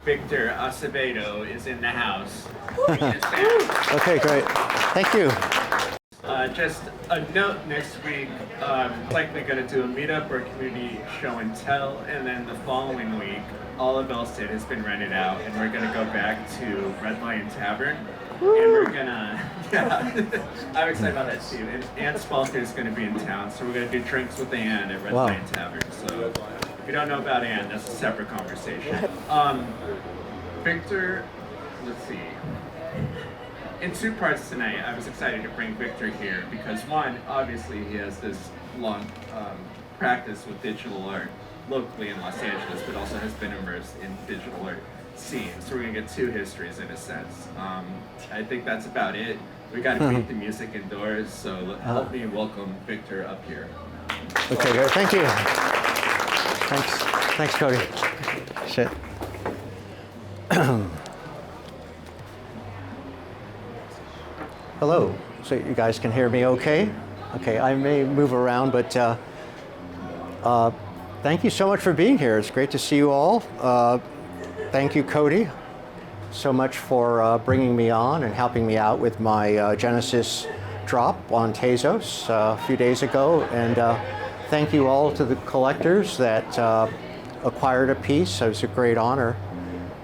Victor Acevedo is in the house. Okay, great. Thank you. Just a note, next week, likely going to do a meetup or community show and tell, and then the following week, all of Elston has been rented out, and we're going to go back to Red Lion Tavern, and we're going to, I'm excited about that too, and Ann Spalter is going to be in town, so we're going to do drinks with Ann at Red Lion Tavern, so if you don't know about Ann, that's a separate conversation. Victor, let's see. In two parts tonight, I was excited to bring Victor here because one, obviously he has this long practice with digital art locally in Los Angeles, but also has been immersed in digital art scene. So we're gonna get two histories in a sense. I think that's about it. We gotta beat the music indoors, so help me welcome Victor up here. Okay, great, thank you. Thanks, Cody. Shit. Hello, so you guys can hear me okay? Okay, I may move around, but thank you so much for being here. It's great to see you all. Thank you, Cody, so much for bringing me on and helping me out with my Genesis drop on Tezos a few days ago. And thank you all to the collectors that acquired a piece. It was a great honor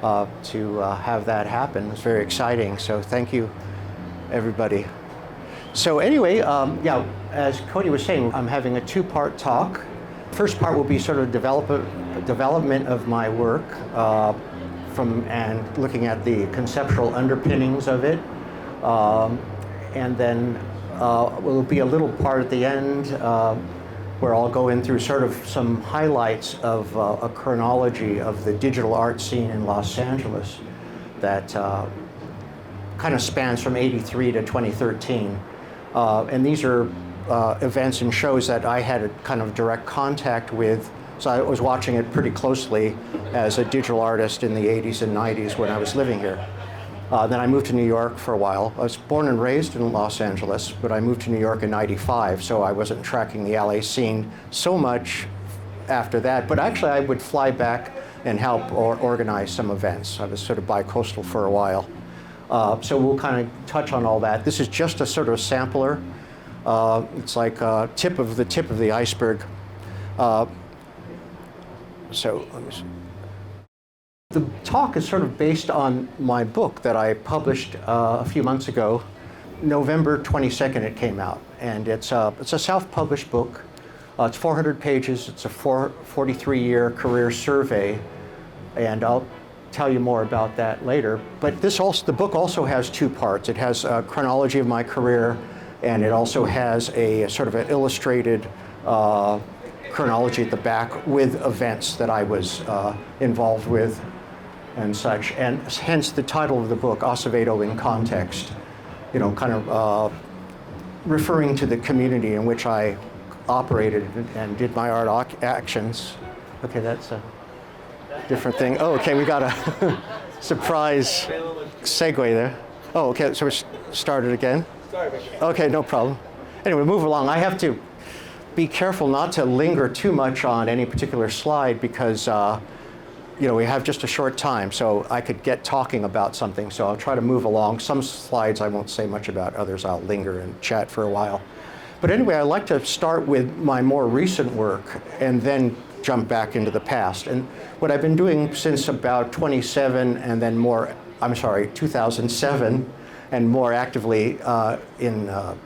to have that happen. It was very exciting, so thank you, everybody. So anyway, yeah, as Cody was saying, I'm having a two-part talk. First part will be sort of development of my work and looking at the conceptual underpinnings of it. And then will be a little part at the end where I'll go in through sort of some highlights of a chronology of the digital art scene in Los Angeles that kind of spans from '83 to 2013. And these are events and shows that I had a kind of direct contact with. So I was watching it pretty closely as a digital artist in the '80s and '90s when I was living here. Then I moved to New York for a while. I was born and raised in Los Angeles, but I moved to New York in '95, so I wasn't tracking the LA scene so much after that. But actually I would fly back and help or organize some events. I was sort of bi-coastal for a while. So we'll kind of touch on all that. This is just a sort of sampler. It's like a tip of the iceberg. So let me see. The talk is sort of based on my book that I published a few months ago. November 22nd it came out, and it's a self-published book. It's 400 pages. It's a 43-year career survey, and I'll tell you more about that later. But the book also has two parts. It has a chronology of my career, and it also has a sort of an illustrated chronology at the back with events that I was involved with and such. And hence the title of the book, Acevedo in Context, you know, kind of referring to the community in which I operated and did my art actions. Okay, that's a different thing. Oh, okay, we got a surprise segue there. Oh, okay, so we started again. Okay, no problem. Anyway, move along. I have to be careful not to linger too much on any particular slide because, you know, we have just a short time, so I could get talking about something, so I'll try to move along. Some slides I won't say much about, others I'll linger and chat for a while. But anyway, I'd like to start with my more recent work and then jump back into the past. And what I've been doing since about 2007 and then 2007, and more actively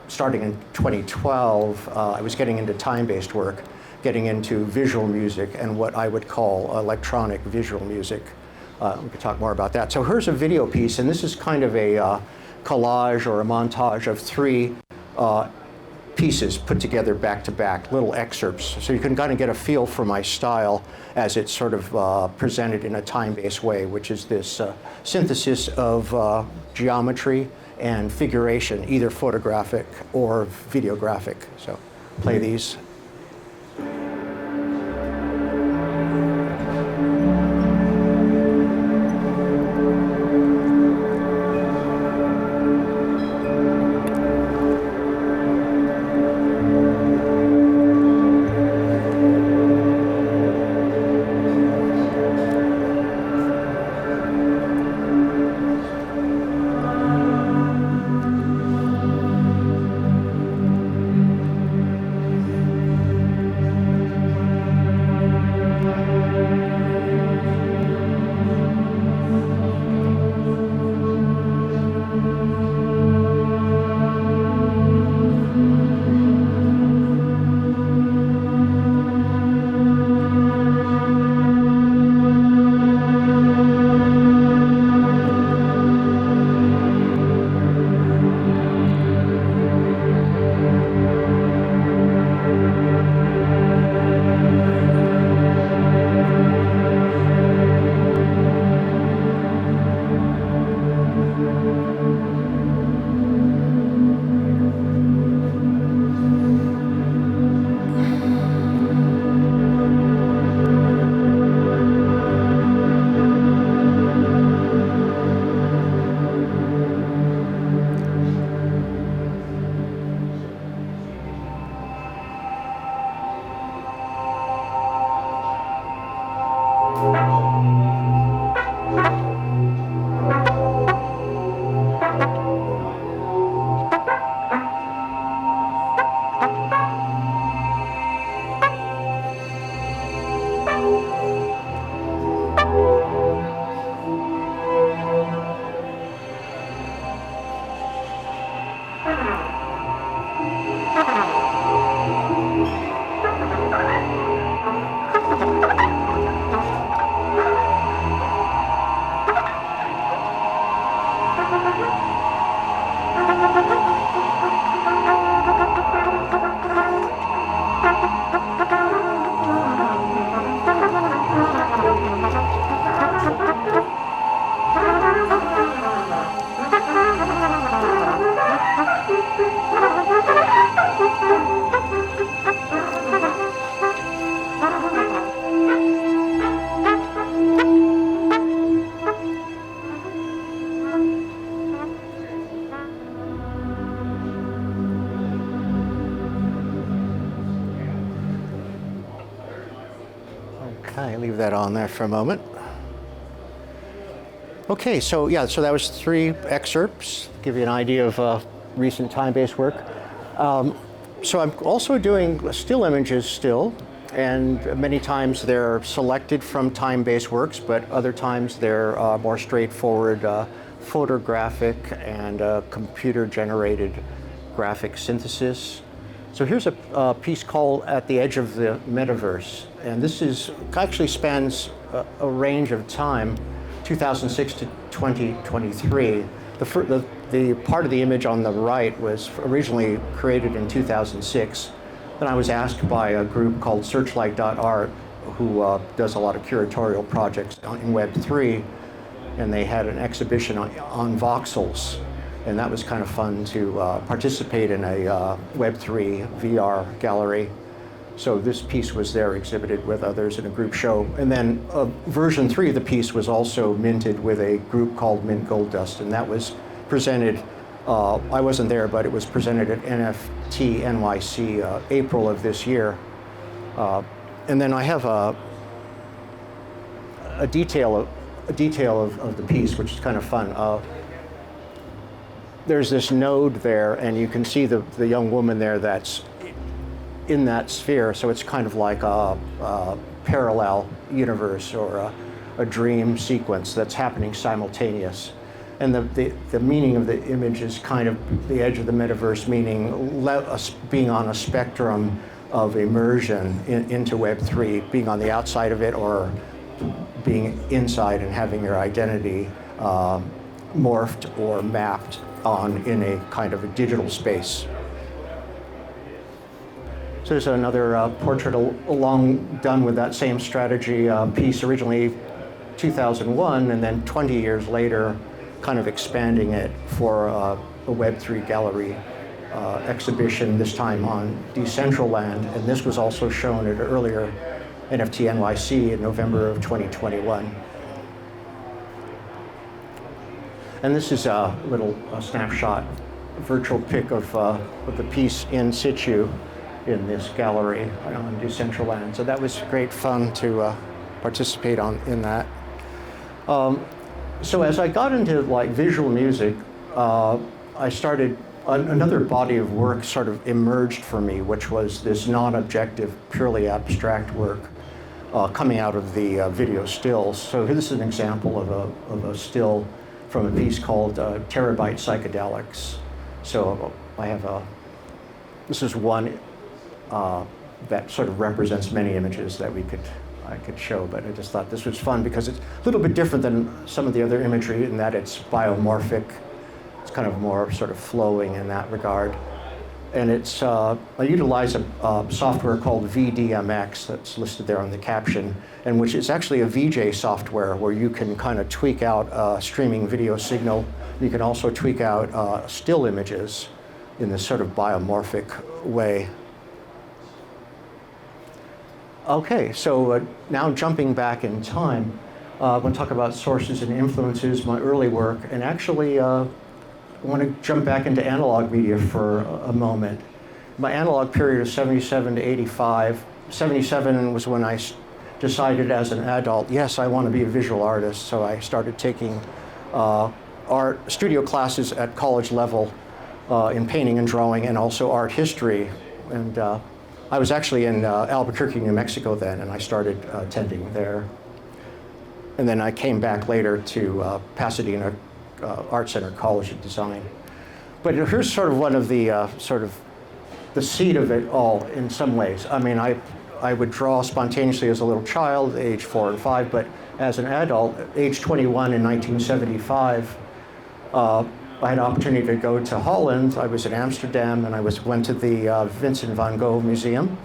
starting in 2012, I was getting into time-based work, getting into visual music and what I would call electronic visual music. We could talk more about that. So here's a video piece, and this is kind of a collage or a montage of three pieces put together back to back, little excerpts. So you can kind of get a feel for my style as it's sort of presented in a time-based way, which is this synthesis of geometry and figuration, either photographic or videographic. So play these. Okay, leave that on there for a moment. Okay, so yeah, so that was 3 excerpts, give you an idea of recent time-based work. So I'm also doing still images and many times they're selected from time-based works, but other times they're more straightforward photographic and computer-generated graphic synthesis. So here's a piece called At the Edge of the Metaverse, and this actually spans a range of time, 2006 to 2023. The part of the image on the right was originally created in 2006. Then I was asked by a group called Searchlight.art, who does a lot of curatorial projects in Web3, and they had an exhibition on voxels. And that was kind of fun to participate in a Web3 VR gallery. So this piece was there exhibited with others in a group show. And then version 3 of the piece was also minted with a group called Mint Gold Dust, and that was presented, I wasn't there, but it was presented at NFT NYC April of this year. And then I have a detail of the piece, which is kind of fun. There's this node there, and you can see the young woman there that's in that sphere, so it's kind of like a parallel universe or a dream sequence that's happening simultaneous. And the meaning of the image is kind of the edge of the metaverse, meaning being on a spectrum of immersion into Web3, being on the outside of it or being inside and having your identity morphed or mapped on in a kind of a digital space. So there's another portrait along done with that same strategy piece, originally 2001, and then 20 years later, kind of expanding it for a Web3 gallery exhibition, this time on Decentraland, and this was also shown at an earlier NFT NYC in November of 2021. And this is a little snapshot, virtual pic of the piece in situ in this gallery on Decentraland. So that was great fun to participate in that. So as I got into like visual music, I started, another body of work sort of emerged for me, which was this non-objective, purely abstract work coming out of the video stills. So this is an example of a still from a piece called Terabyte Psychedelics. So I have this is one that sort of represents many images that I could show, but I just thought this was fun because it's a little bit different than some of the other imagery in that it's biomorphic. It's kind of more sort of flowing in that regard. And it's, I utilize a software called VDMX that's listed there on the caption, and which is actually a VJ software where you can kind of tweak out a streaming video signal. You can also tweak out still images in this sort of biomorphic way. Okay, so now jumping back in time, I'm going to talk about sources and influences, my early work, and actually I want to jump back into analog media for a moment. My analog period is 77 to 85. 77 was when I decided as an adult, yes, I want to be a visual artist, so I started taking art studio classes at college level in painting and drawing, and also art history. And I was actually in Albuquerque, New Mexico then, and I started attending there. And then I came back later to Pasadena, ArtCenter College of Design. But here's sort of one of the sort of the seed of it all in some ways. I mean, I would draw spontaneously as a little child, age 4 and 5, but as an adult, age 21 in 1975, I had an opportunity to go to Holland. I was in Amsterdam, and I went to the Vincent van Gogh Museum.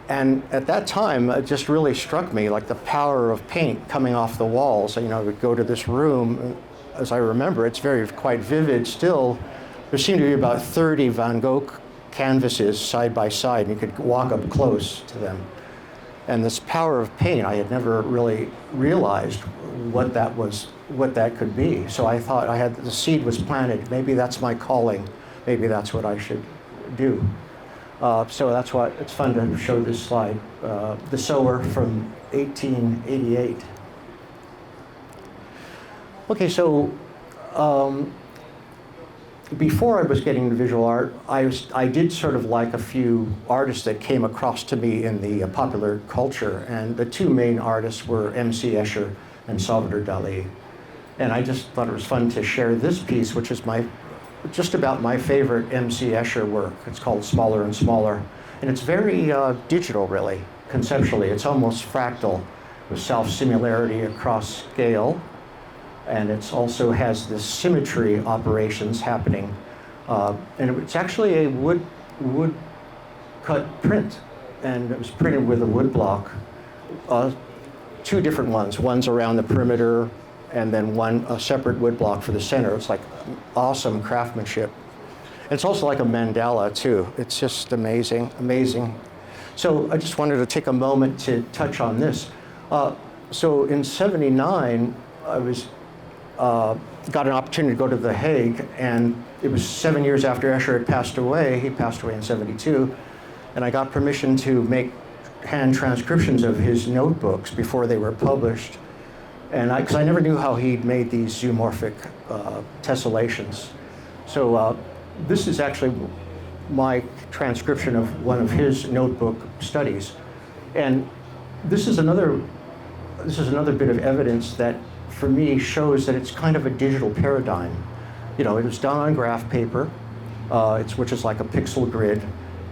And at that time, it just really struck me, like the power of paint coming off the walls. You know, I would go to this room, as I remember, it's quite vivid still. There seemed to be about 30 Van Gogh canvases side by side, and you could walk up close to them. And this power of paint, I had never really realized what that could be. So I thought the seed was planted. Maybe that's my calling. Maybe that's what I should do. So that's why it's fun to show this slide. The Sower from 1888. Okay, so before I was getting into visual art, I did sort of like a few artists that came across to me in the popular culture, and the two main artists were M.C. Escher and Salvador Dali. And I just thought it was fun to share this piece, which is just about my favorite M.C. Escher work. It's called Smaller and Smaller, and it's very digital, really, conceptually. It's almost fractal, with self-similarity across scale. And it also has this symmetry operations happening. And it's actually a wood cut print. And it was printed with a wood block. Two different ones. One's around the perimeter, and then a separate wood block for the center. It's like awesome craftsmanship. And it's also like a mandala, too. It's just amazing, amazing. So I just wanted to take a moment to touch on this. So in '79, I got an opportunity to go to The Hague, and it was 7 years after Escher had passed away. He passed away in '72, and I got permission to make hand transcriptions of his notebooks before they were published. And because I never knew how he'd made these zoomorphic tessellations. So this is actually my transcription of one of his notebook studies. And this is another bit of evidence that, for me, shows that it's kind of a digital paradigm. You know, it was done on graph paper, which is like a pixel grid,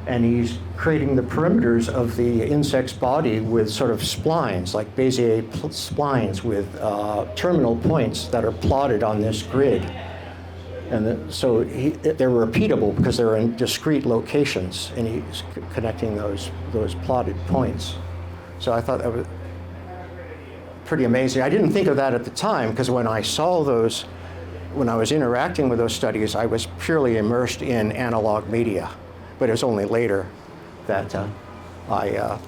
and he's creating the perimeters of the insect's body with sort of splines, like Bezier splines with terminal points that are plotted on this grid. And so they're repeatable because they're in discrete locations, and he's connecting those plotted points. So I thought that was pretty amazing. I didn't think of that at the time, because when I saw those, when I was interacting with those studies, I was purely immersed in analog media. But it was only later that I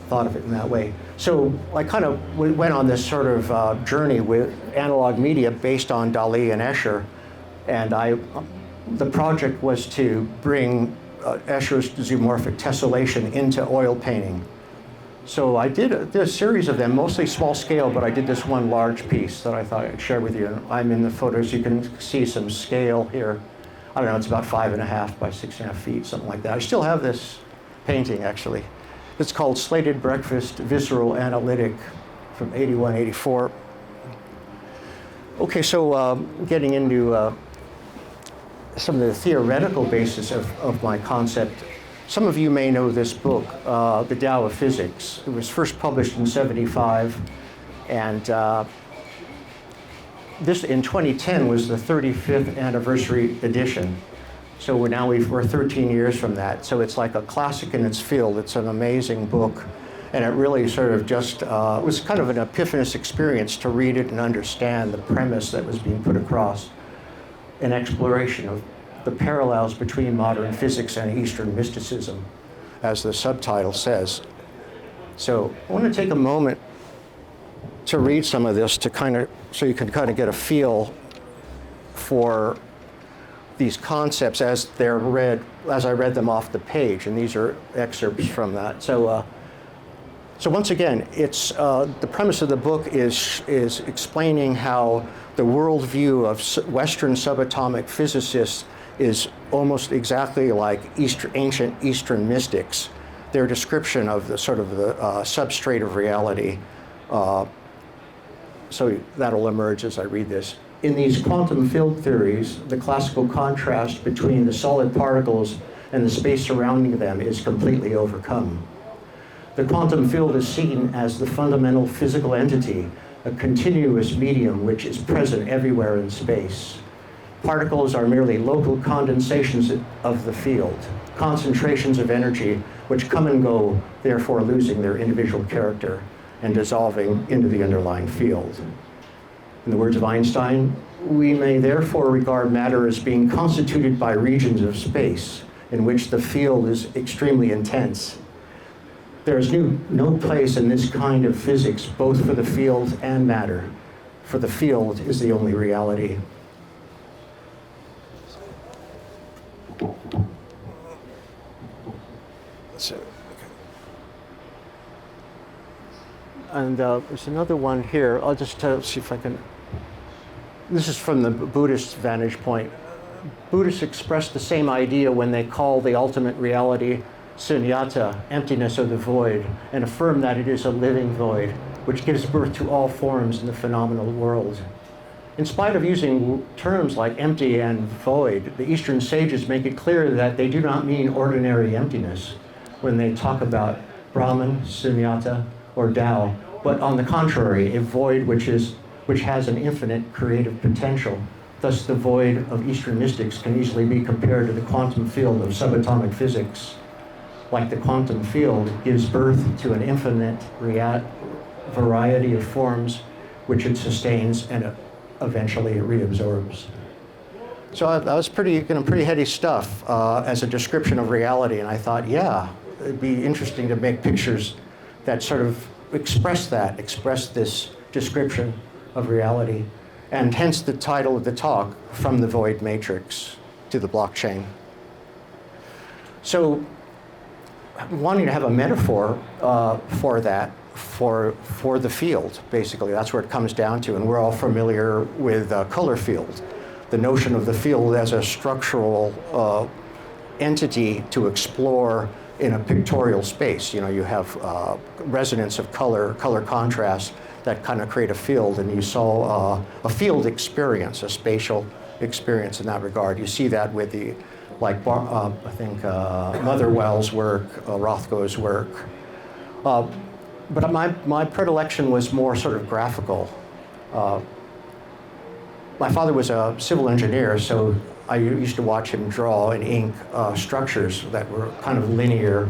thought of it in that way. So I kind of went on this sort of journey with analog media based on Dali and Escher, and the project was to bring Escher's zoomorphic tessellation into oil painting. So I did a series of them, mostly small scale, but I did this one large piece that I thought I'd share with you. And I'm in the photos, you can see some scale here. I don't know, it's about 5.5 by 6.5 feet, something like that. I still have this painting, actually. It's called Slated Breakfast, Visceral Analytic, from 81, 84. Okay, so getting into some of the theoretical basis of my concept. Some of you may know this book, The Tao of Physics. It was first published in '75, and this in 2010 was the 35th anniversary edition. So we're 13 years from that. So it's like a classic in its field. It's an amazing book. And it really sort of just was kind of an epiphanous experience to read it and understand the premise that was being put across, an exploration of the parallels between modern physics and Eastern mysticism, as the subtitle says. So I want to take a moment to read some of this so you can kind of get a feel for these concepts as they're read, as I read them off the page, and these are excerpts from that. So once again, it's the premise of the book is explaining how the worldview of Western subatomic physicists is almost exactly like ancient Eastern mystics. Their description of the sort of the substrate of reality. So that'll emerge as I read this. In these quantum field theories, the classical contrast between the solid particles and the space surrounding them is completely overcome. The quantum field is seen as the fundamental physical entity a continuous medium which is present everywhere in space. Particles are merely local condensations of the field, concentrations of energy which come and go, therefore losing their individual character and dissolving into the underlying field. In the words of Einstein, we may therefore regard matter as being constituted by regions of space in which the field is extremely intense. There is no place in this kind of physics both for the field and matter, for the field is the only reality. And there's another one here. I'll just see if I can. This is from the Buddhist vantage point. Buddhists express the same idea when they call the ultimate reality sunyata, emptiness or the void, and affirm that it is a living void, which gives birth to all forms in the phenomenal world. In spite of using terms like empty and void, the Eastern sages make it clear that they do not mean ordinary emptiness when they talk about Brahman, sunyata, or Tao, but on the contrary, a void which has an infinite creative potential. Thus, the void of Eastern mystics can easily be compared to the quantum field of subatomic physics. Like the quantum field, it gives birth to an infinite variety of forms which it sustains and eventually it reabsorbs. So that was pretty heady stuff as a description of reality, and I thought, yeah, it'd be interesting to make pictures that sort of express this description of reality, and hence the title of the talk, From the Void Matrix to the Blockchain. So wanting to have a metaphor for that, for the field, basically, that's where it comes down to, and we're all familiar with color field, the notion of the field as a structural entity to explore in a pictorial space. You know, you have resonance of color contrast that kind of create a field, and you saw a field experience, a spatial experience in that regard. You see that with the, like, I think Motherwell's work, Rothko's work. But my predilection was more sort of graphical. My father was a civil engineer, so I used to watch him draw in ink structures that were kind of linear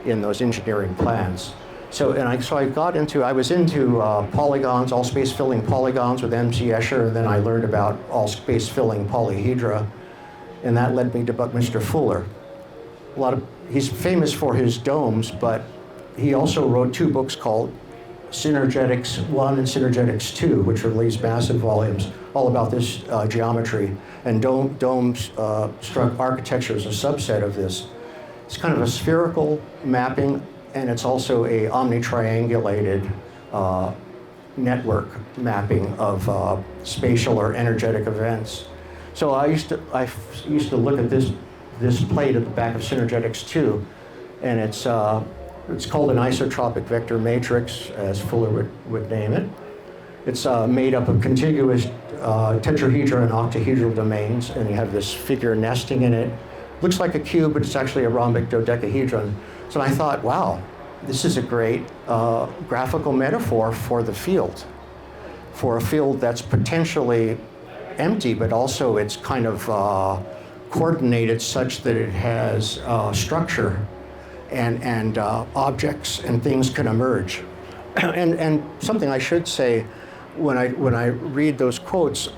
in those engineering plans. So I was into polygons, all space filling polygons with M.C. Escher, and then I learned about all space filling polyhedra, and that led me to Buckminster Fuller. He's famous for his domes, but he also wrote two books called Synergetics 1 and Synergetics 2, which are these massive volumes, all about this geometry. And dome struck architecture is a subset of this. It's kind of a spherical mapping, and it's also a omnitriangulated network mapping of spatial or energetic events. So I used to look at this plate at the back of Synergetics 2, and it's called an isotropic vector matrix, as Fuller would name it. It's made up of contiguous tetrahedral and octahedral domains, and you have this figure nesting in it. Looks like a cube, but it's actually a rhombic dodecahedron. So I thought, wow, this is a great graphical metaphor for the field, for a field that's potentially empty, but also it's kind of coordinated such that it has structure and objects and things can emerge. And something I should say, when I read those quotes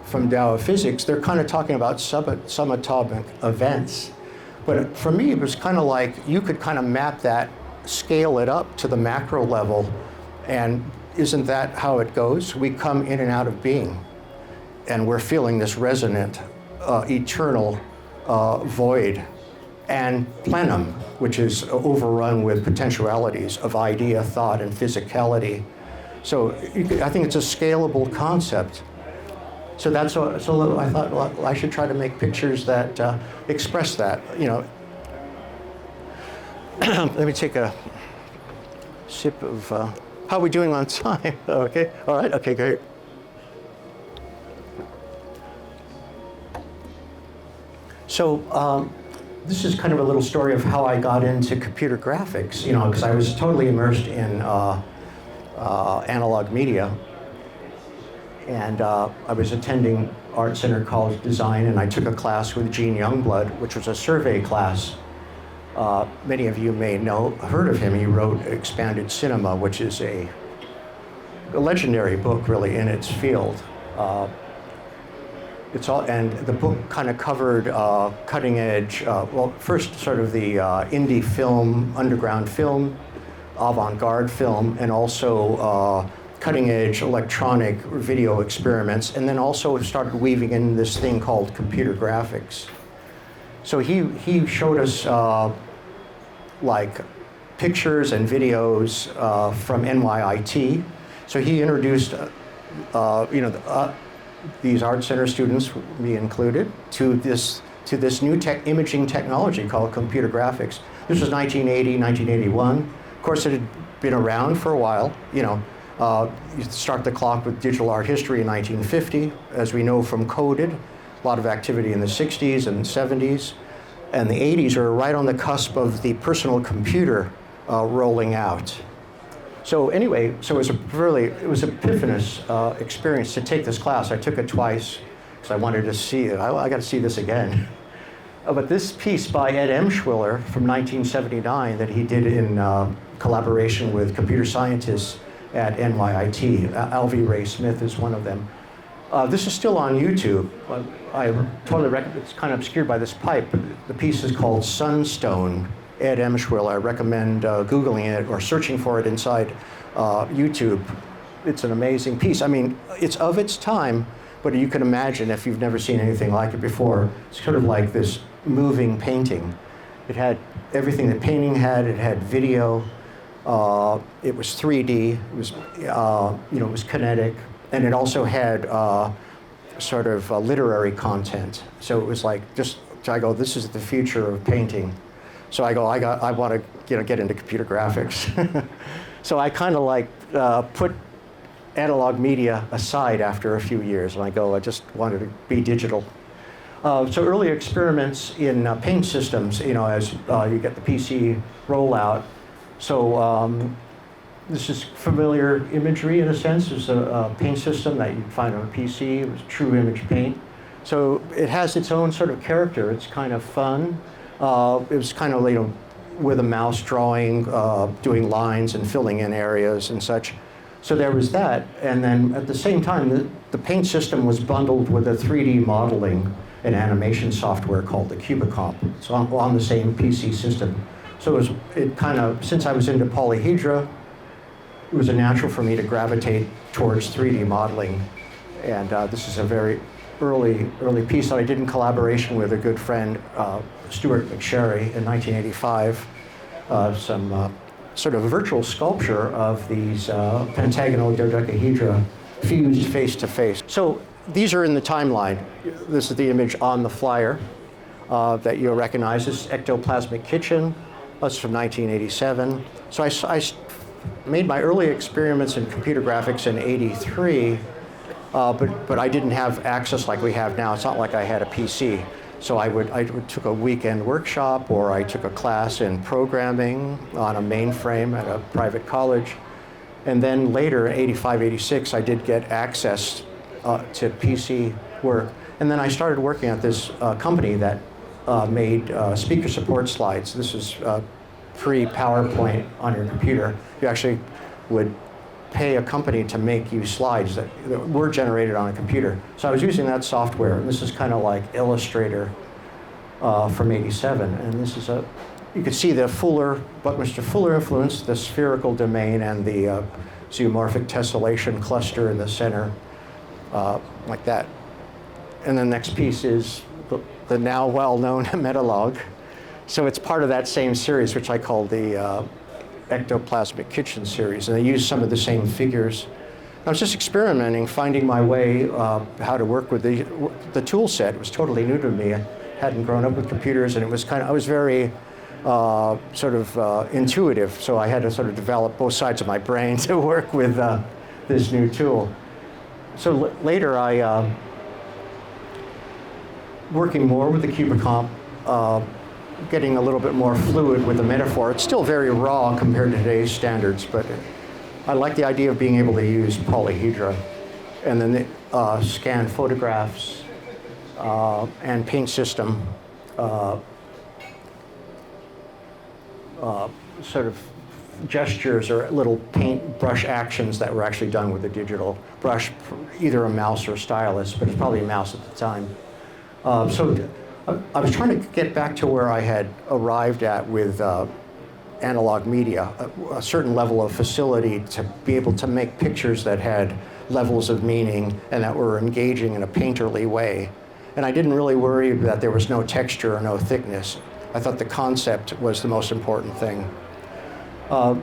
from Tao of Physics, they're kind of talking about subatomic events. But for me, it was kind of like you could kind of map that, scale it up to the macro level, and isn't that how it goes? We come in and out of being, and we're feeling this resonant, eternal void, and plenum, which is overrun with potentialities of idea, thought, and physicality. So I think it's a scalable concept. So I thought, well, I should try to make pictures that express that. You know, let me take a sip of. How are we doing on time? Okay, all right, okay, great. So this is kind of a little story of how I got into computer graphics. You know, because I was totally immersed in analog media. And I was attending ArtCenter College of Design, and I took a class with Gene Youngblood, which was a survey class. Many of you may heard of him. He wrote Expanded Cinema, which is a legendary book, really, in its field. And the book kind of covered cutting edge, well, first sort of the indie film, underground film, avant-garde film, and also cutting edge electronic video experiments, and then also started weaving in this thing called computer graphics. So he showed us like pictures and videos from NYIT. So he introduced these art center students, me included, to this new imaging technology called computer graphics. This was 1980, 1981. Of course, it had been around for a while. You start the clock with digital art history in 1950, as we know from Coded. A lot of activity in the 60s and 70s. And the 80s are right on the cusp of the personal computer rolling out. So anyway, it was epiphanous experience to take this class. I took it twice because I wanted to see it. I got to see this again. But this piece by Ed Emshwiller from 1979 that he did in collaboration with computer scientists at NYIT, Alvy Ray Smith is one of them. This is still on YouTube. I totally recommend. It's kind of obscured by this pipe, but the piece is called Sunstone. Ed Emshwiller. I recommend Googling it or searching for it inside YouTube. It's an amazing piece. I mean, it's of its time, but you can imagine if you've never seen anything like it before, it's sort of like this moving painting. It had everything that painting had. It had video. It was 3D. It was, it was kinetic, and it also had sort of literary content. So it was like I go, this is the future of painting. So I go, I want to get into computer graphics. So I kind of like put analog media aside after a few years, and I go, I just wanted to be digital. So early experiments in paint systems, as you get the PC rollout. So this is familiar imagery in a sense. It's a paint system that you'd find on a PC. It was true image paint. So it has its own sort of character. It's kind of fun. It was kind of, with a mouse drawing, doing lines and filling in areas and such. So there was that. And then at the same time, the paint system was bundled with a 3D modeling and animation software called the Cubicomp. It's on the same PC system. So it kind of, since I was into polyhedra, it was a natural for me to gravitate towards 3D modeling. And this is a very early piece that I did in collaboration with a good friend, Stuart McSherry, in 1985. Some sort of virtual sculpture of these pentagonal dodecahedra fused face to face. So these are in the timeline. This is the image on the flyer that you'll recognize. This is Ectoplasmic Kitchen. That's from 1987. So I made my early experiments in computer graphics in '83, but I didn't have access like we have now. It's not like I had a PC. So I took a weekend workshop, or I took a class in programming on a mainframe at a private college. And then later, in '85, '86, I did get access to PC work. And then I started working at this company that made speaker support slides. This is pre-PowerPoint on your computer. You actually would pay a company to make you slides that were generated on a computer. So I was using that software. And this is kind of like Illustrator from '87. And this is you could see the Buckminster Fuller influence, the spherical domain, and the zoomorphic tessellation cluster in the center, like that. And the next piece is the now well-known Metalog. So it's part of that same series, which I call the Ectoplasmic Kitchen series, and I used some of the same figures. I was just experimenting, finding my way, how to work with the tool set. It was totally new to me. I hadn't grown up with computers, and I was very intuitive, so I had to sort of develop both sides of my brain to work with this new tool. So later I, working more with the Cubicomp, getting a little bit more fluid with the metaphor. It's still very raw compared to today's standards, but I like the idea of being able to use polyhedra and then scan photographs and paint system sort of gestures or little paint brush actions that were actually done with a digital brush, either a mouse or a stylus, but it's probably a mouse at the time. So I was trying to get back to where I had arrived at with analog media, a certain level of facility to be able to make pictures that had levels of meaning and that were engaging in a painterly way. And I didn't really worry that there was no texture or no thickness. I thought the concept was the most important thing. So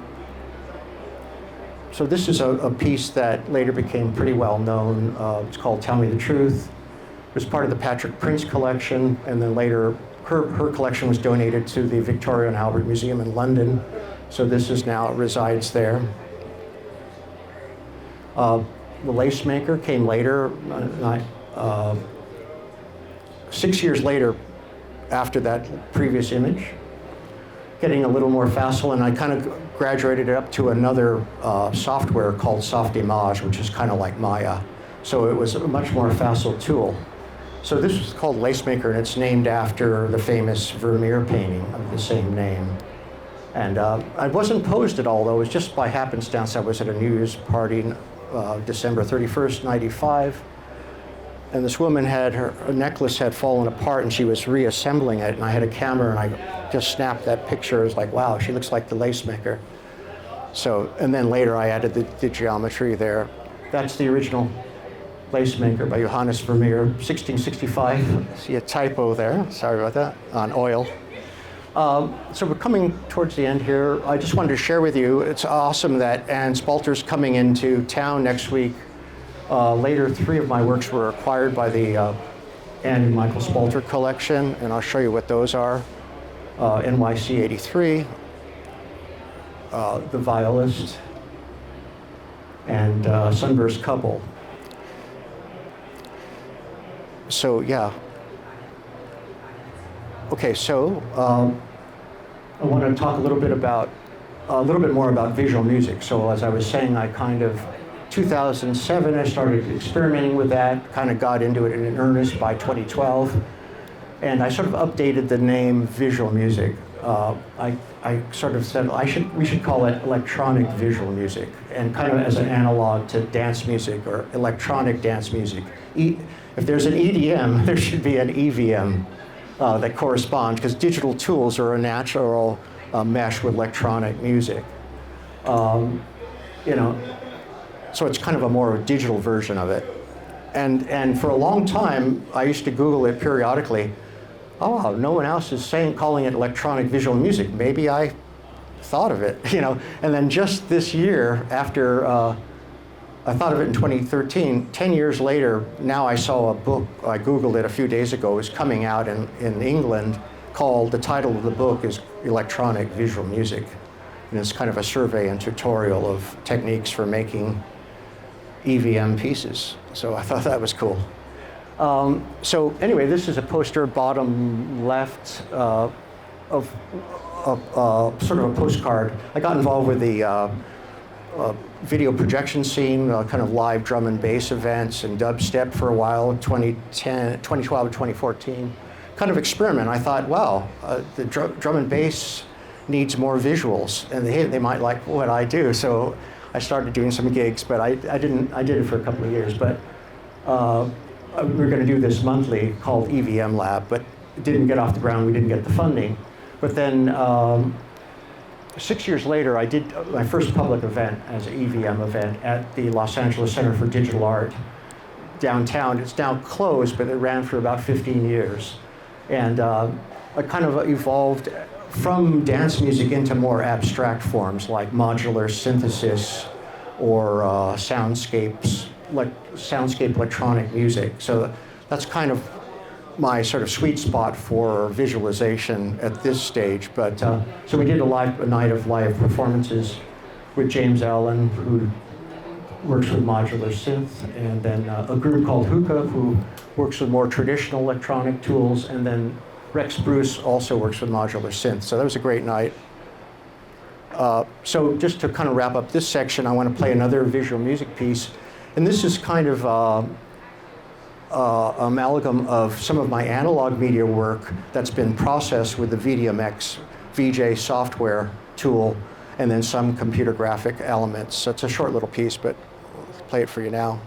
this is a piece that later became pretty well known. It's called Tell Me the Truth. It was part of the Patrick Prince collection, and then later her collection was donated to the Victoria and Albert Museum in London. So this is now, resides there. The Lace Maker came later, 6 years later after that previous image, getting a little more facile, and I kind of graduated it up to another software called Softimage, which is kind of like Maya. So it was a much more facile tool. So this is called Lace Maker, and it's named after the famous Vermeer painting of the same name. And I wasn't posed at all, though. It was just by happenstance. I was at a New Year's party, December 31st, 95. And this woman had her necklace had fallen apart, and she was reassembling it. And I had a camera, and I just snapped that picture. It was like, wow, she looks like the Lace Maker. So, and then later I added the geometry there. That's the original Lace Maker by Johannes Vermeer, 1665. See a typo there, sorry about that, on oil. So we're coming towards the end here. I just wanted to share with you, it's awesome that Ann Spalter's coming into town next week. Later, 3 of my works were acquired by the Ann and Michael Spalter collection, and I'll show you what those are. NYC 83, The Violist, and Sunburst Couple. So yeah. Okay, so I want to talk a little bit more about visual music. So as I was saying, 2007, I started experimenting with that, kind of got into it in earnest by 2012. And I sort of updated the name visual music. I sort of said we should call it electronic visual music, and kind of as an analog to dance music or electronic dance music. If there's an EDM, there should be an EVM that corresponds, because digital tools are a natural mesh with electronic music. So it's kind of a more digital version of it. And for a long time, I used to Google it periodically. Oh, no one else is calling it electronic visual music. Maybe I thought of it, And then just this year, after I thought of it in 2013, 10 years later, now I saw a book, I Googled it a few days ago, it was coming out in England, the title of the book is Electronic Visual Music. And it's kind of a survey and tutorial of techniques for making EVM pieces. So I thought that was cool. So anyway, this is a poster, bottom left, of sort of a postcard. I got involved with the video projection scene, kind of live drum and bass events and dubstep for a while, 2012 to 2014. Kind of experiment. I thought, wow, the drum and bass needs more visuals, and they might like what I do. So I started doing some gigs, but I did it for a couple of years. But we were going to do this monthly called EVM Lab, but it didn't get off the ground. We didn't get the funding. But then 6 years later, I did my first public event as an EVM event at the Los Angeles Center for Digital Art downtown. It's now closed, but it ran for about 15 years. And I kind of evolved from dance music into more abstract forms like modular synthesis or soundscape electronic music. So that's kind of my sort of sweet spot for visualization at this stage. But so we did a night of live performances with James Allen, who works with modular synth, and then a group called Hookah, who works with more traditional electronic tools, and then Rex Bruce also works with modular synth. So that was a great night. So just to kind of wrap up this section, I want to play another visual music piece. And this is kind of amalgam of some of my analog media work that's been processed with the VDMX VJ software tool, and then some computer graphic elements. So it's a short little piece, but I'll play it for you now.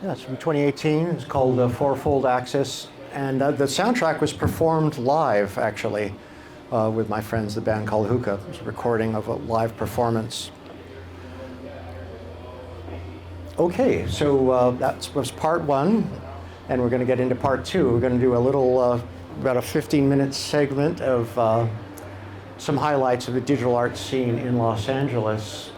Yeah, it's from 2018. It's called Fourfold Axis. And the soundtrack was performed live, actually, with my friends, the band called Hookah. It was a recording of a live performance. Okay, so that was part one, and we're going to get into part two. We're going to do a little, about a 15-minute segment of some highlights of the digital art scene in Los Angeles.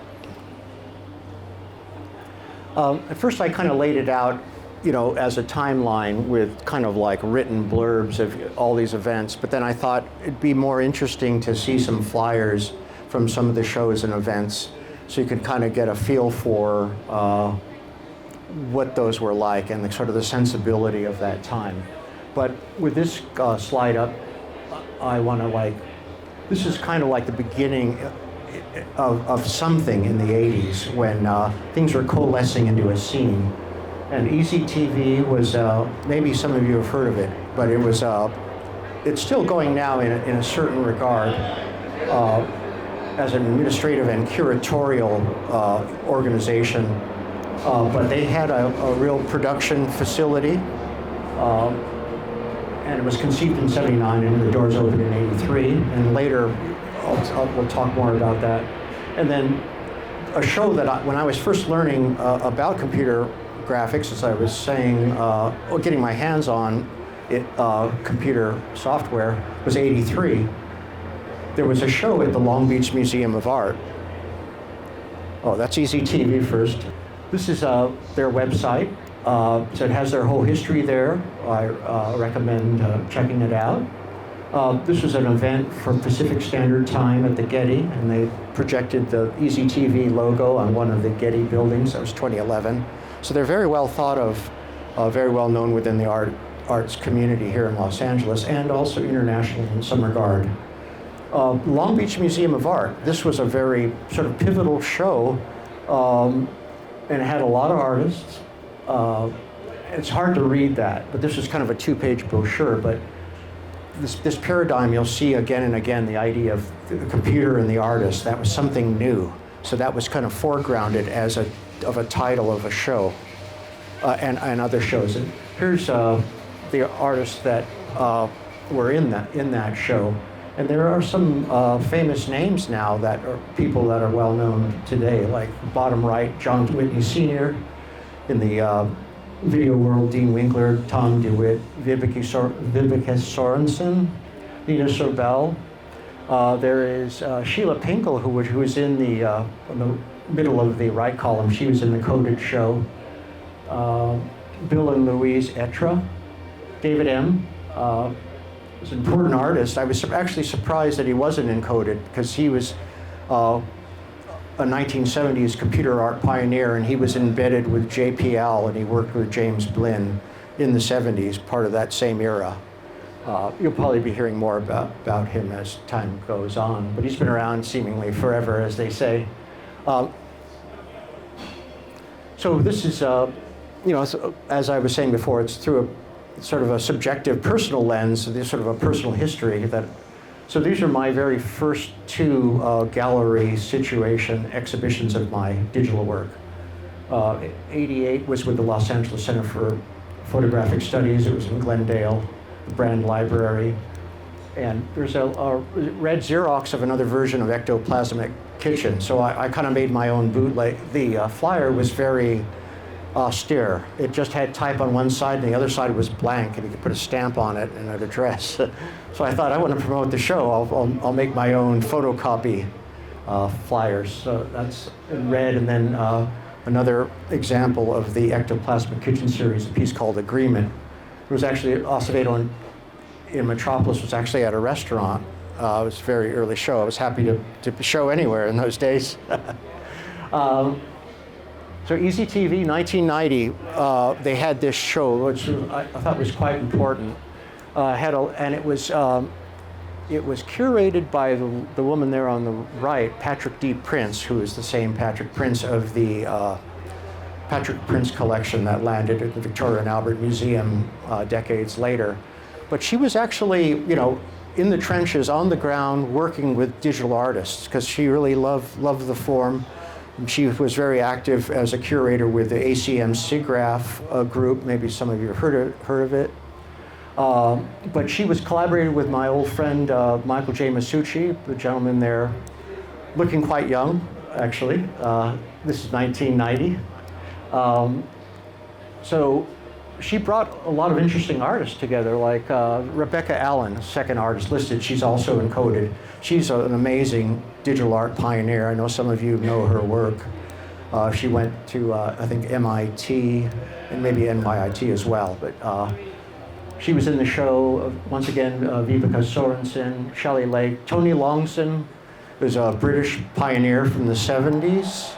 At first, I kind of laid it out, you know, as a timeline with kind of like written blurbs of all these events. But then I thought it'd be more interesting to see some flyers from some of the shows and events, so you could kind of get a feel for what those were like and the sort of the sensibility of that time. But with this slide up, I want to this is kind of like the beginning of something in the 80s when things were coalescing into a scene. And Easy TV was, maybe some of you have heard of it, but it was, it's still going now in a certain regard as an administrative and curatorial organization. But they had a real production facility, and it was conceived in '79 and the doors opened in '83, and later we'll talk more about that. And then a show that when I was first learning about computer graphics, as I was saying, or getting my hands on it, computer software, was '83. There was a show at the Long Beach Museum of Art. Oh, that's Easy TV first. This is their website. So it has their whole history there. I recommend checking it out. This was an event for Pacific Standard Time at the Getty, and they projected the Easy TV logo on one of the Getty buildings. That was 2011. So they're very well thought of, very well known within the arts community here in Los Angeles, and also internationally in some regard. Long Beach Museum of Art. This was a very sort of pivotal show, and it had a lot of artists. It's hard to read that, but this is kind of a two-page brochure. But this paradigm you'll see again and again, the idea of the computer and the artist, that was something new. So that was kind of foregrounded as a title of a show, and other shows. And here's the artists that were in that show. And there are some famous names now that are people that are well known today, like bottom right, John Whitney Sr. In the video world, Dean Winkler, Tom DeWitt, Vibeke Sorensen, Nina Sorbel. There is Sheila Pinkel, who was in the middle of the right column. She was in the Coded show. Bill and Louise Etra, David M., was an important artist. I was actually surprised that he wasn't encoded because he was a 1970s computer art pioneer, and he was embedded with JPL, and he worked with James Blinn in the 70s, part of that same era. You'll probably be hearing more about him as time goes on, but he's been around seemingly forever, as they say. So this is, as I was saying before, it's through a sort of a subjective personal lens, there's sort of a personal history so these are my very first two gallery situation exhibitions of my digital work. 88 was with the Los Angeles Center for Photographic Studies. It was in Glendale, the Brand Library. And there's a red Xerox of another version of Ectoplasmic Kitchen. So I kind of made my own bootleg. The flyer was very austere. It just had type on one side, and the other side was blank, and you could put a stamp on it and an address. So I thought, I want to promote the show. I'll make my own photocopy flyers. So that's in red, and then another example of the Ectoplasmic Kitchen series, a piece called Agreement. It was actually Acevedo in Metropolis was actually at a restaurant. It was a very early show. I was happy to show anywhere in those days. So Easy TV, 1990, they had this show, which I thought was quite important. And it was curated by the woman there on the right, Patrick D. Prince, who is the same Patrick Prince of the Patrick Prince collection that landed at the Victoria and Albert Museum decades later. But she was actually, in the trenches, on the ground, working with digital artists, because she really loved the form. She was very active as a curator with the ACM SIGGRAPH group. Maybe some of you have heard of it. But she was collaborating with my old friend Michael J. Masucci, the gentleman there, looking quite young, actually. This is 1990. So she brought a lot of interesting artists together, like Rebecca Allen, second artist listed. She's also encoded. She's an amazing digital art pioneer. I know some of you know her work. She went to, I think, MIT and maybe NYIT as well. But she was in the show, once again, Vibeke Sorensen, Shelley Lake. Tony Longson was a British pioneer from the 70s.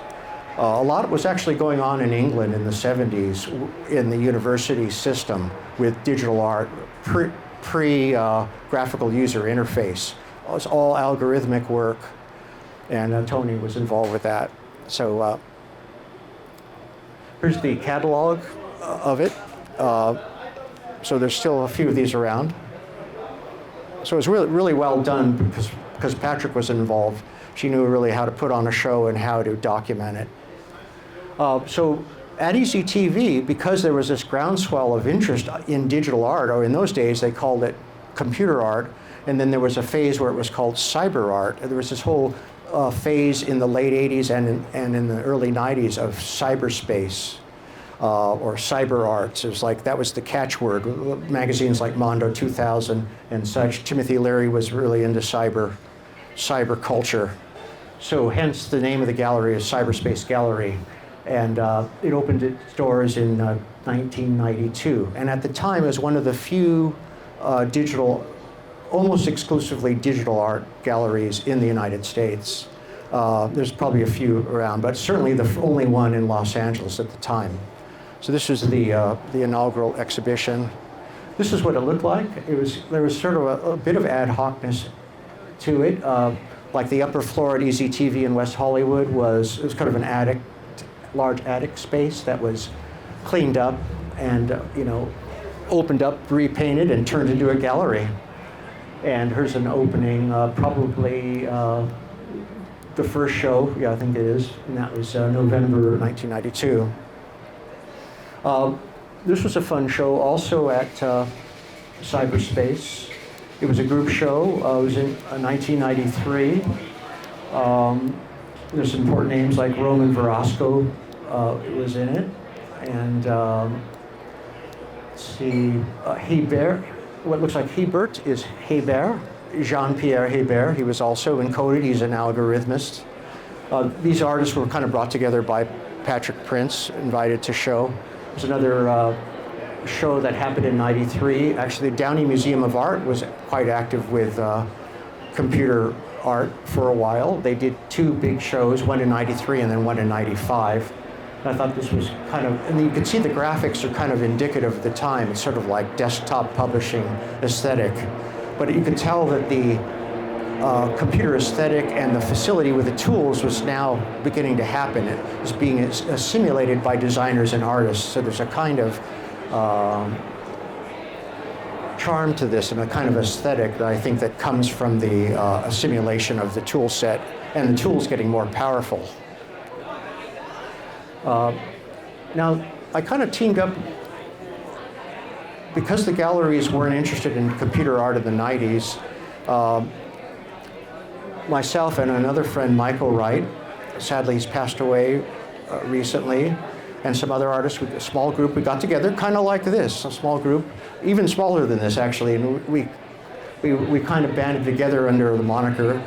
A lot was actually going on in England in the 70s in the university system with digital art, pre-graphical user interface. It was all algorithmic work, and Tony was involved with that. So here's the catalog of it. So there's still a few of these around. So it was really well done because Patrick was involved. She knew really how to put on a show and how to document it. So at ECTV, because there was this groundswell of interest in digital art, or in those days they called it computer art, and then there was a phase where it was called cyber art. There was this whole phase in the late 80s and in the early 90s of cyberspace or cyber arts. It was like, that was the catchword. Magazines like Mondo 2000 and such. Timothy Leary was really into cyber culture. So hence the name of the gallery is Cyberspace Gallery. And it opened its doors in 1992. And at the time, it was one of the few almost exclusively digital art galleries in the United States. There's probably a few around, but certainly the only one in Los Angeles at the time. So this was the inaugural exhibition. This is what it looked like. There was sort of a bit of ad hocness to it. Like the upper floor at EZTV in West Hollywood was kind of an large attic space that was cleaned up and opened up, repainted, and turned into a gallery. And here's an opening, probably the first show, I think it is, and that was November 1992. This was a fun show also at Cyberspace. It was a group show. It was in 1993. There's some important names like Roman Verasco was in it. And let's see, Hebert, what looks like Hebert is Hebert, Jean-Pierre Hebert. He was also encoded. He's an algorithmist. These artists were kind of brought together by Patrick Prince, invited to show. There's another show that happened in '93. Actually, the Downey Museum of Art was quite active with computer art for a while. They did two big shows, one in '93 and then one in '95. I thought this was kind of, and you can see the graphics are kind of indicative of the time. It's sort of like desktop publishing aesthetic. But you can tell that the computer aesthetic and the facility with the tools was now beginning to happen. It was being assimilated by designers and artists. So there's a kind of charm to this and a kind of aesthetic that I think that comes from the assimilation of the tool set and the tools getting more powerful. Now, I kind of teamed up, because the galleries weren't interested in computer art in the 90s, myself and another friend, Michael Wright, sadly he's passed away recently, and some other artists, with a small group, we got together, kind of like this, a small group, even smaller than this actually, and we kind of banded together under the moniker,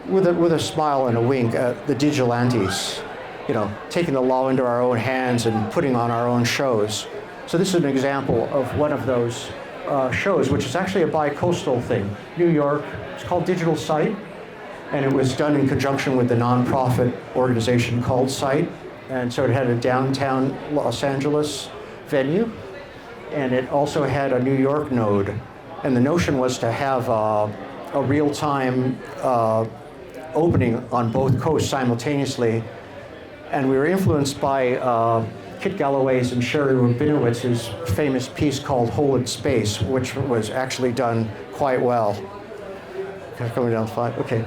with a smile and a wink, the Digilantes. You know, taking the law into our own hands and putting on our own shows. So this is an example of one of those shows, which is actually a bi-coastal thing. New York, it's called Digital Site, and it was done in conjunction with the nonprofit organization called Site. And so it had a downtown Los Angeles venue, and it also had a New York node. And the notion was to have a real-time opening on both coasts simultaneously. And we were influenced by Kit Galloway's and Sherry Rabinowitz's famous piece called Hole in Space, which was actually done quite well. Coming down 5, okay.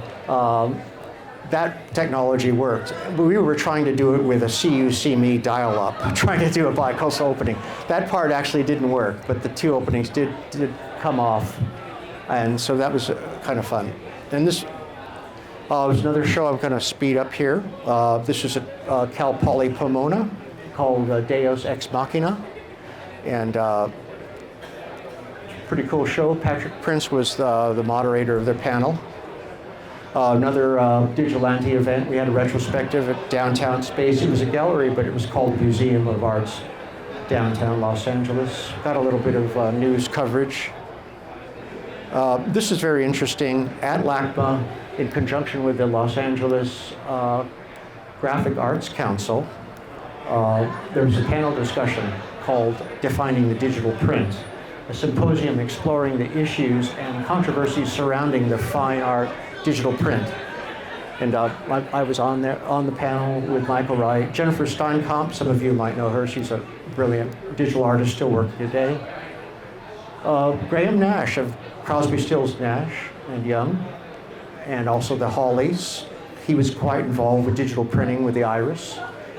That technology worked. But we were trying to do it with a see you, see me dial-up, trying to do a bi-coastal opening. That part actually didn't work, but the two openings did come off. And so that was kind of fun. And this, there's another show I'm going to speed up here. This is at Cal Poly Pomona called Deus Ex Machina. And pretty cool show. Patrick Prince was the moderator of their panel. Another Digilante event. We had a retrospective at Downtown Space. It was a gallery, but it was called Museum of Art's Downtown Los Angeles. Got a little bit of news coverage. This is very interesting. At LACMA, in conjunction with the Los Angeles Graphic Arts Council, there was a panel discussion called Defining the Digital Print, a symposium exploring the issues and controversies surrounding the fine art digital print. And I was on the panel with Michael Wright. Jennifer Steinkamp, some of you might know her, she's a brilliant digital artist still working today. Graham Nash of Crosby, Stills, Nash and Young, and also the Hawleys. He was quite involved with digital printing with the Iris,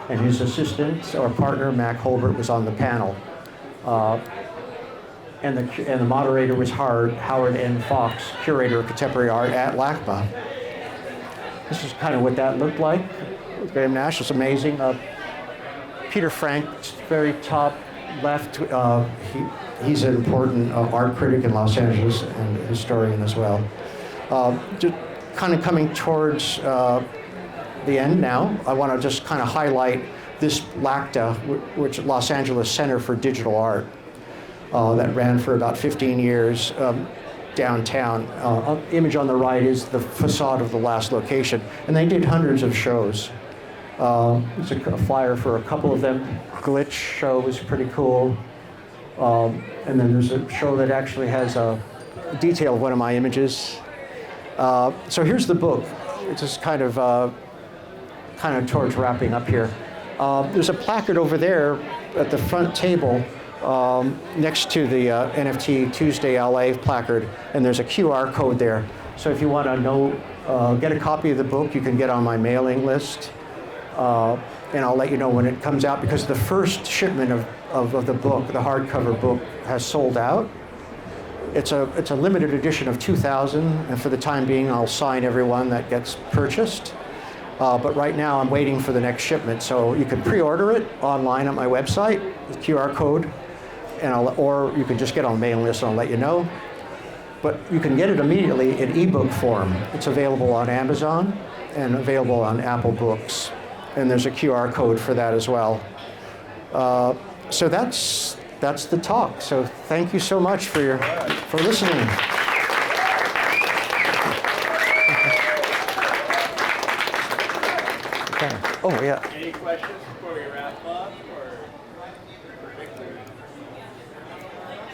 and his assistant or partner, Mac Holbert, was on the panel. And the moderator was Howard N. Fox, curator of contemporary art at LACMA. This is kind of what that looked like. Graham Nash was amazing. Peter Frank, very top left, he's an important art critic in Los Angeles and historian as well. Just kind of coming towards the end now, I want to just kind of highlight this LACTA, which is Los Angeles Center for Digital Art, that ran for about 15 years downtown. Image on the right is the facade of the last location, and they did hundreds of shows. There's a flyer for a couple of them. Glitch show was pretty cool. And then there's a show that actually has a detail of one of my images. So here's the book. It's just kind of towards wrapping up here. There's a placard over there at the front table next to the NFTuesdayLA placard, and there's a QR code there. So if you want to get a copy of the book, you can get on my mailing list, and I'll let you know when it comes out, because the first shipment of the book, the hardcover book, has sold out. It's a limited edition of 2,000, and for the time being, I'll sign everyone that gets purchased. But right now, I'm waiting for the next shipment, so you can pre-order it online on my website with QR code, and or you can just get on the mailing list and I'll let you know. But you can get it immediately in ebook form. It's available on Amazon and available on Apple Books, and there's a QR code for that as well. So that's that's the talk. So thank you so much for listening. Okay. Oh yeah. Any questions before we wrap up, or?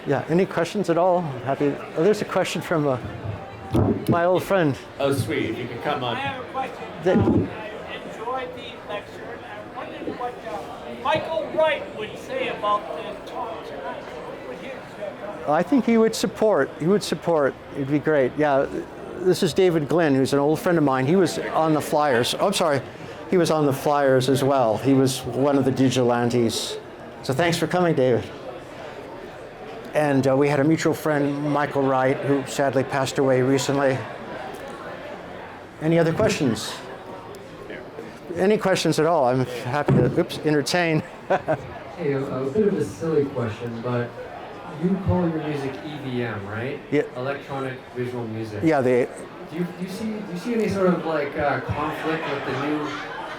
Yeah. Any questions at all? Happy. Oh, there's a question from my old friend. Oh, sweet. If you could come up. I have a question. I enjoyed the lecture, and I wondered what Michael Wright would say about the talk tonight. What would his I think he would support. It'd be great. Yeah. This is David Glynn, who's an old friend of mine. He was on the flyers. Oh, I'm sorry. He was on the flyers as well. He was one of the digilantes. So thanks for coming, David. And we had a mutual friend, Michael Wright, who sadly passed away recently. Any other questions? Any questions at all? I'm happy to entertain. Hey, a bit of a silly question, but you call your music EVM, right? Yeah. Electronic visual music. Yeah, Do you see any sort of like conflict with the new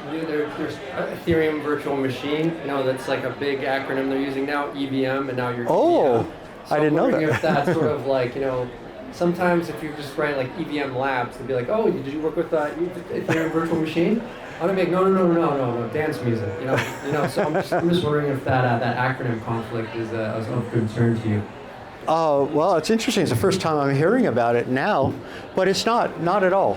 there's Ethereum virtual machine? You know, that's like a big acronym they're using now, EVM, and now you're EVM. So I didn't know that. If that's sort of like, you know, sometimes if you just write like EVM Labs, they'd be like, oh, did you work with Ethereum virtual machine? I'm gonna be like, no, dance music. You know. So I'm just wondering if that acronym conflict is of concern to you. Well, it's interesting. It's the first time I'm hearing about it now, but it's not at all.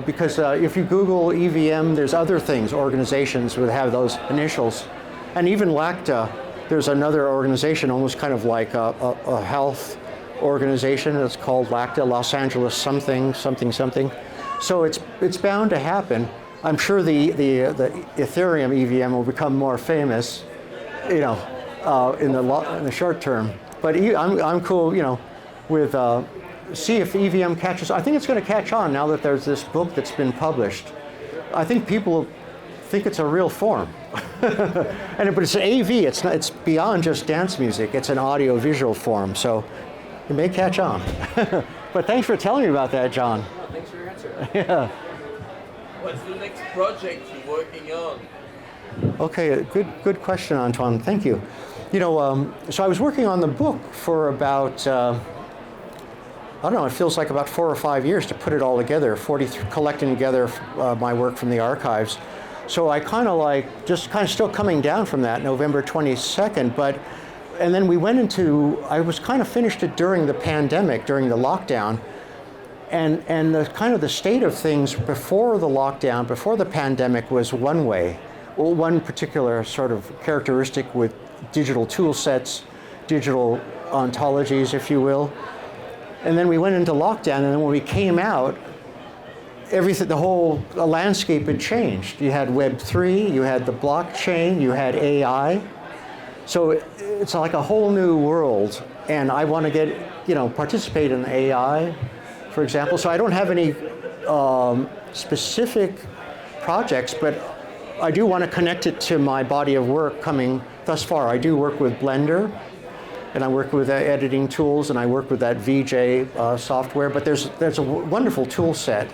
Because if you Google EVM, there's other things, organizations would have those initials. And even LACTA, there's another organization, almost kind of like a health organization that's called LACTA, Los Angeles something. So it's bound to happen. I'm sure the Ethereum EVM will become more famous, in the short term. But I'm cool, with see if EVM catches. I think it's going to catch on now that there's this book that's been published. I think people think it's a real form, but it's an AV. It's beyond just dance music. It's an audio-visual form, so it may catch on. But thanks for telling me about that, John. Oh, thanks for your answer. Yeah. What's the next project you're working on? Okay, good question, Antoine. Thank you. So I was working on the book for about. I don't know, it feels like about 4 or 5 years to put it all together, collecting together my work from the archives. So I kind of still coming down from that, November 22nd, and then we went I was kind of finished it during the pandemic, during the lockdown, and the kind of the state of things before the lockdown, before the pandemic was one way, one particular sort of characteristic with digital tool sets, digital ontologies, if you will. And then we went into lockdown, and then when we came out, the whole landscape had changed. You had Web3, you had the blockchain, you had AI. So it's like a whole new world, and I want to participate in AI, for example. So I don't have any specific projects, but I do want to connect it to my body of work coming thus far. I do work with Blender, and I work with editing tools, and I work with that VJ software, but there's a wonderful tool set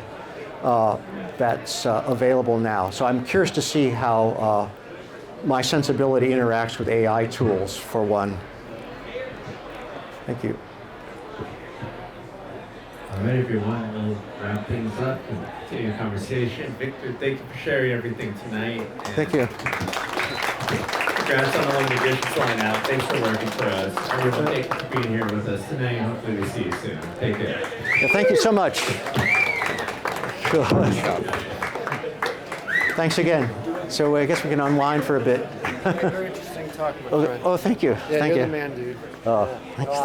that's available now. So I'm curious to see how my sensibility interacts with AI tools, for one. Thank you. All right, everyone, we'll wrap things up and continue the conversation. Victor, thank you for sharing everything tonight. Thank you. Congrats on all the additions going out. Thanks for working for us. Everyone, thank you for being here with us tonight. Hopefully we see you soon. Take care. Yeah, thank you so much. Thanks again. So I guess we can unwind for a bit. Very interesting talk, my friend. Oh, thank you. Yeah, thank you're you. the man, dude. Oh,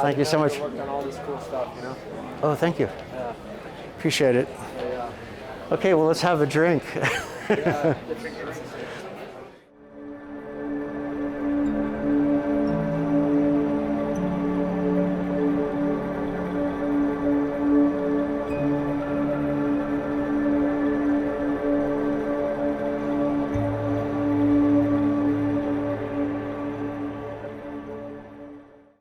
thank you so much. Worked on all this cool stuff, Oh, thank you. Yeah. Appreciate it. Yeah. Okay, well, let's have a drink. The drink is